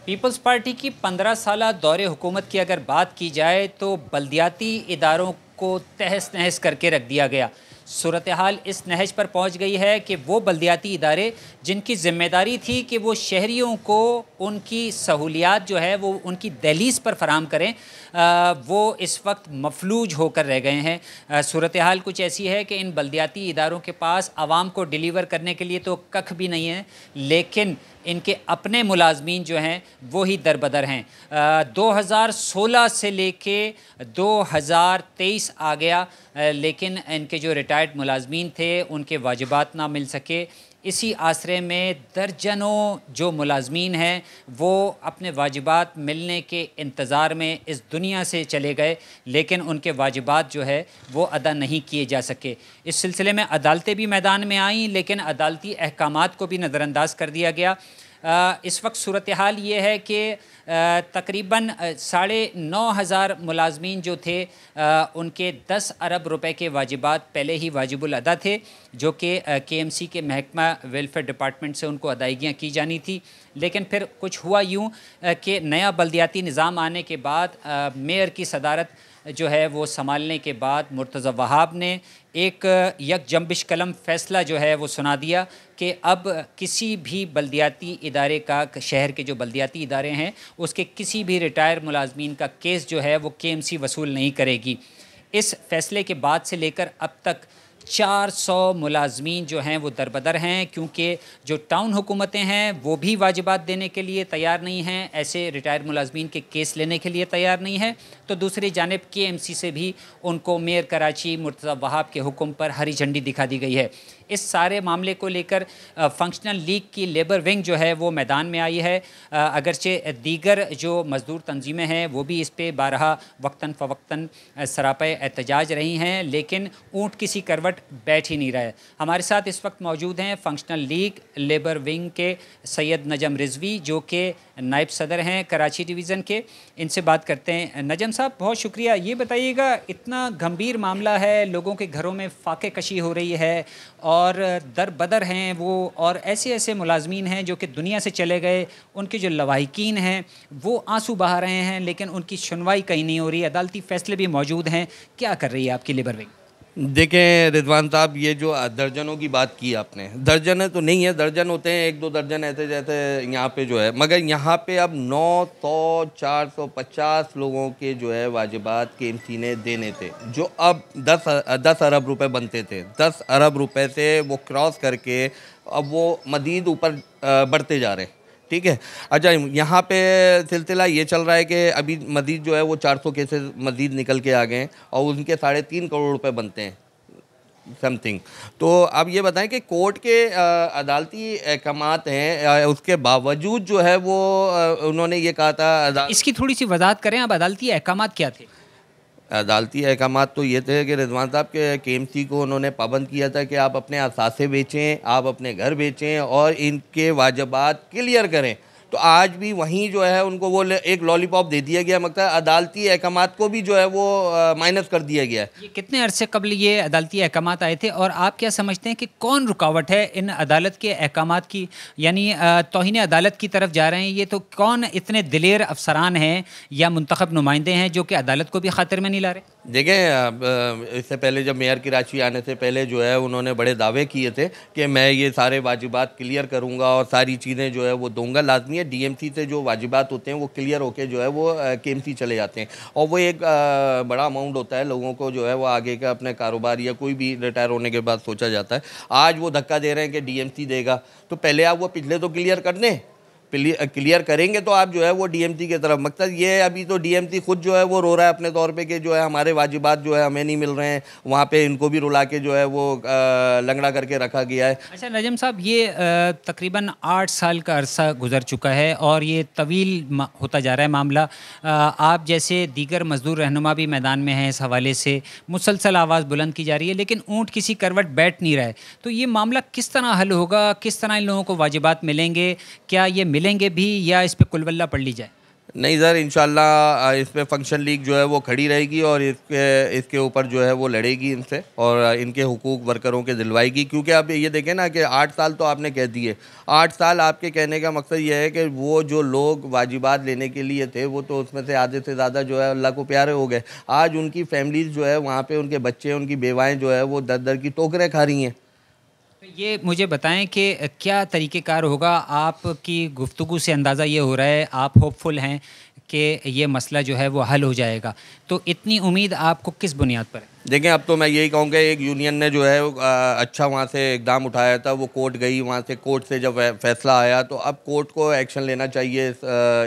Peoples party की 15 साला दौरे हुकूमत की अगर बात की जाए तो बल्दियाती इदारों को तहस नहस करके रख दिया गया। सूरत हाल इस नहज पर पहुंच गई है कि वो बल्दियाती इदारे जिनकी ज़िम्मेदारी थी कि वो शहरियों को उनकी सहूलियात जो है वो उनकी दहलीज़ पर फराम करें, वो इस वक्त मफलूज होकर रह गए हैं। सूरत हाल कुछ ऐसी है कि इन बल्दियाती इदारों के पास आवाम को डिलीवर करने के लिए तो कख भी नहीं है, लेकिन इनके अपने मुलाजमीन जो हैं वो ही दरबदर हैं। 2016 से लेके 2023 आ गया, लेकिन इनके जो रिटायर्ड मुलाजमीन थे उनके वाजिबात ना मिल सके। इसी आसरे में दर्जनों जो मुलाजमीन हैं वो अपने वाजिबात मिलने के इंतज़ार में इस दुनिया से चले गए, लेकिन उनके वाजिबात जो है वो अदा नहीं किए जा सके। इस सिलसिले में अदालतें भी मैदान में आईं, लेकिन अदालती अहकामात को भी नज़रअंदाज कर दिया गया। इस वक्त सूरत हाल ये है कि तकरीबन 9,500 मुलाजमीन जो थे उनके 10 अरब रुपए के वाजिबात पहले ही वाजिबुल अदा थे, जो कि KMC के महकमा वेलफेयर डिपार्टमेंट से उनको अदायगियाँ की जानी थी। लेकिन फिर कुछ हुआ यूँ कि नया बल्दियाती निज़ाम आने के बाद मेयर की सदारत जो है वो संभालने के बाद मुर्तज़ा वहाब ने एक यकजंबिश कलम फ़ैसला जो है वो सुना दिया कि अब किसी भी बल्दियाती इदारे का, शहर के जो बल्दियाती इदारे हैं उसके किसी भी रिटायर मुलाजमीन का केस जो है वो KMC वसूल नहीं करेगी। इस फ़ैसले के बाद से लेकर अब तक 400 मुलाजमीन जो हैं वो दरबदर हैं, क्योंकि जो टाउन हुकूमतें हैं वो भी वाजिबात देने के लिए तैयार नहीं हैं, ऐसे रिटायर्ड मुलाजमीन के केस लेने के लिए तैयार नहीं है। तो दूसरी जानिब KMC से भी उनको मेयर कराची मुर्तज़ा वहाब के हुक्म पर हरी झंडी दिखा दी गई है। इस सारे मामले को लेकर फंक्शनल लीग की लेबर विंग जो है वो मैदान में आई है। अगरचे दीगर जो मज़दूर तंजीमें हैं वो भी इस पर बारहा वक्तन फ़वक्तन सरापा एहतजाज रही हैं, लेकिन ऊँट किसी करवट बैठ ही नहीं रहा है। हमारे साथ इस वक्त मौजूद हैं फंक्शनल लीग लेबर विंग के सैयद नजम रिजवी, जो कि नायब सदर हैं कराची डिवीज़न के। इनसे बात करते हैं। नजम साहब, बहुत शुक्रिया। ये बताइएगा, इतना गंभीर मामला है, लोगों के घरों में फाके कशी हो रही है और दर बदर हैं वो, और ऐसे ऐसे मुलाजमीन हैं जो कि दुनिया से चले गए, उनके जो लवाहिकीन हैं वो आंसू बहा रहे हैं, लेकिन उनकी सुनवाई कहीं नहीं हो रही। अदालती फ़ैसले भी मौजूद हैं। क्या कर रही है आपकी लेबर विंग? देखें रिजवान साहब, ये जो दर्जनों की बात की आपने, दर्जन तो नहीं है, दर्जन होते हैं, 1-2 दर्जन ऐसे जैसे यहाँ पे जो है, मगर यहाँ पे अब 900 450 लोगों के जो है वाजिबात KMC ने देने थे, जो अब 10 अरब रुपए बनते थे। 10 अरब रुपए से वो क्रॉस करके अब वो मज़ीद ऊपर बढ़ते जा रहे हैं। ठीक है। अच्छा, यहाँ पे सिलसिला ये चल रहा है कि अभी मज़ीद जो है वो 400 केसेस मज़ीद निकल के आ गए हैं और उनके 3.5 करोड़ रुपए बनते हैं समथिंग। तो अब ये बताएं कि कोर्ट के अदालती अहकामात हैं, उसके बावजूद जो है वो उन्होंने ये कहा था। इसकी थोड़ी सी वजाहत करें, अब अदालती अहकामात क्या थे? अदालती अहकामात तो ये थे कि रिजवान साहब के KMC को उन्होंने पाबंद किया था कि आप अपने असासे बेचें, आप अपने घर बेचें और इनके वाजिबात क्लियर करें। तो आज भी वहीं जो है उनको वो एक लॉलीपॉप दे दिया गया, मतलब अदालती अहकामात को भी जो है वो माइनस कर दिया गया है। ये कितने अरसे कबल ये अदालती अहकामात आए थे, और आप क्या समझते हैं कि कौन रुकावट है इन अदालत के अहकामात की, यानी तौहीन अदालत की तरफ जा रहे हैं ये? तो कौन इतने दिलेर अफसरान हैं या मुंतखब नुमाइंदे हैं जो कि अदालत को भी खातिर में नहीं ला रहे? देखें, इससे पहले जब मेयर कराची आने से पहले जो है उन्होंने बड़े दावे किए थे कि मैं ये सारे वाजिबात क्लियर करूँगा और सारी चीज़ें जो है वो दूँगा। लाजमी है, DMC से जो वाजिबात होते हैं वो क्लियर होके जो है वो KMC चले जाते हैं, और वो एक बड़ा अमाउंट होता है, लोगों को जो है वो आगे का अपने कारोबार या कोई भी रिटायर होने के बाद सोचा जाता है। आज वो धक्का दे रहे हैं कि DMC देगा, तो पहले आप वो पिछले तो क्लियर कर दें, क्लियर करेंगे तो आप जो है वो DMC की तरफ, मतलब ये अभी तो DMC खुद जो है वो रो रहा है अपने तौर पे कि जो है हमारे वाजिबात जो है हमें नहीं मिल रहे हैं, वहाँ पे इनको भी रुला के जो है वो लंगड़ा करके रखा गया है। अच्छा नजम साहब, ये तकरीबन 8 साल का अरसा गुजर चुका है और ये तवील होता जा रहा है मामला। आप जैसे दीगर मजदूर रहनुमा भी मैदान में हैं, इस हवाले से मुसलसल आवाज़ बुलंद की जा रही है, लेकिन ऊँट किसी करवट बैठ नहीं रहा है। तो ये मामला किस तरह हल होगा, किस तरह इन लोगों को वाजिबात मिलेंगे, क्या ये मिलेंगे भी या इस पर कुलवल्ला पढ़ ली जाए? नहीं सर, इंशाल्लाह इस पे फंक्शन लीग जो है वो खड़ी रहेगी और इसके ऊपर जो है वो लड़ेगी इनसे और इनके हुकूक वर्करों के दिलवाएगी। क्योंकि आप ये देखें ना कि 8 साल तो आपने कह दिए, 8 साल आपके कहने का मकसद ये है कि वो जो लोग वाजिबात लेने के लिए थे वो तो उसमें से आधे से ज़्यादा जो है अल्लाह को प्यारे हो गए। आज उनकी फैमिलीज़ जो है वहाँ पर उनके बच्चे, उनकी बेवाएँ जो है वो दर दर की टोकरें खा रही हैं। तो ये मुझे बताएं कि क्या तरीक़ेकार होगा। आपकी गुफ्तगू से अंदाज़ा ये हो रहा है आप होपफुल हैं कि ये मसला जो है वो हल हो जाएगा, तो इतनी उम्मीद आपको किस बुनियाद पर है? देखें, अब तो मैं यही कहूँगा, एक यूनियन ने जो है अच्छा वहाँ से इकदाम उठाया था, वो कोर्ट गई, वहाँ से कोर्ट से जब फैसला आया तो अब कोर्ट को एक्शन लेना चाहिए इस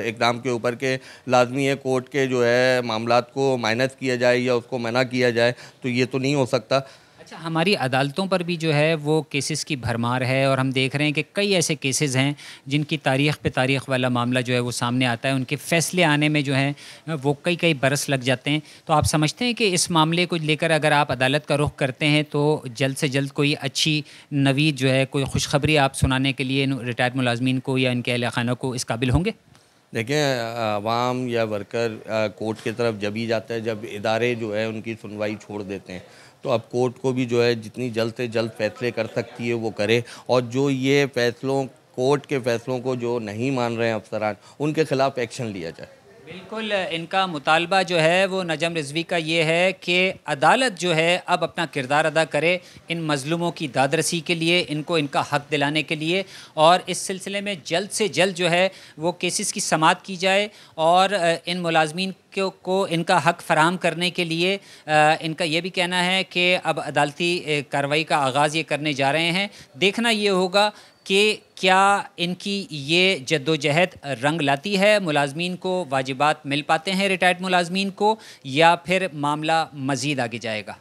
इकदाम के ऊपर के लाजमी है कोर्ट के जो है मामलात को माइनस किया जाए या उसको मना किया जाए, तो ये तो नहीं हो सकता। अच्छा, हमारी अदालतों पर भी जो है वो केसेस की भरमार है और हम देख रहे हैं कि कई ऐसे केसेस हैं जिनकी तारीख़ पे तारीख़ वाला मामला जो है वो सामने आता है, उनके फ़ैसले आने में जो है वो कई कई बरस लग जाते हैं। तो आप समझते हैं कि इस मामले को लेकर अगर आप अदालत का रुख करते हैं तो जल्द से जल्द कोई अच्छी नवीद जो है, कोई खुशखबरी आप सुनाने के लिए रिटायर्ड मुलाजमीन को या इनके अहल खाना को इस काबिल होंगे? देखें, आवाम या वर्कर कोर्ट की तरफ जब ही जाता है जब इदारे जो है उनकी सुनवाई छोड़ देते हैं, तो अब कोर्ट को भी जो है जितनी जल्द से जल्द फैसले कर सकती है वो करे और जो ये फैसलों कोर्ट के फैसलों को जो नहीं मान रहे हैं अफसरान, उनके ख़िलाफ़ एक्शन लिया जाए। बिल्कुल, इनका मुतालबा जो है वो नजम रिजवी का ये है कि अदालत जो है अब अपना किरदार अदा करे इन मज़लूमों की दादरसी के लिए, इनको इनका हक़ दिलाने के लिए, और इस सिलसिले में जल्द से जल्द जो है वो केसेस की समाअत की जाए और इन मुलाजमीन को इनका हक़ फ़राहम करने के लिए इनका ये भी कहना है कि अब अदालती कार्रवाई का आगाज़ ये करने जा रहे हैं। देखना ये होगा कि क्या इनकी ये जद्दोजहद रंग लाती है, मुलाजमीन को वाजिबात मिल पाते हैं रिटायर्ड मुलाजमीन को, या फिर मामला मज़ीद आगे जाएगा।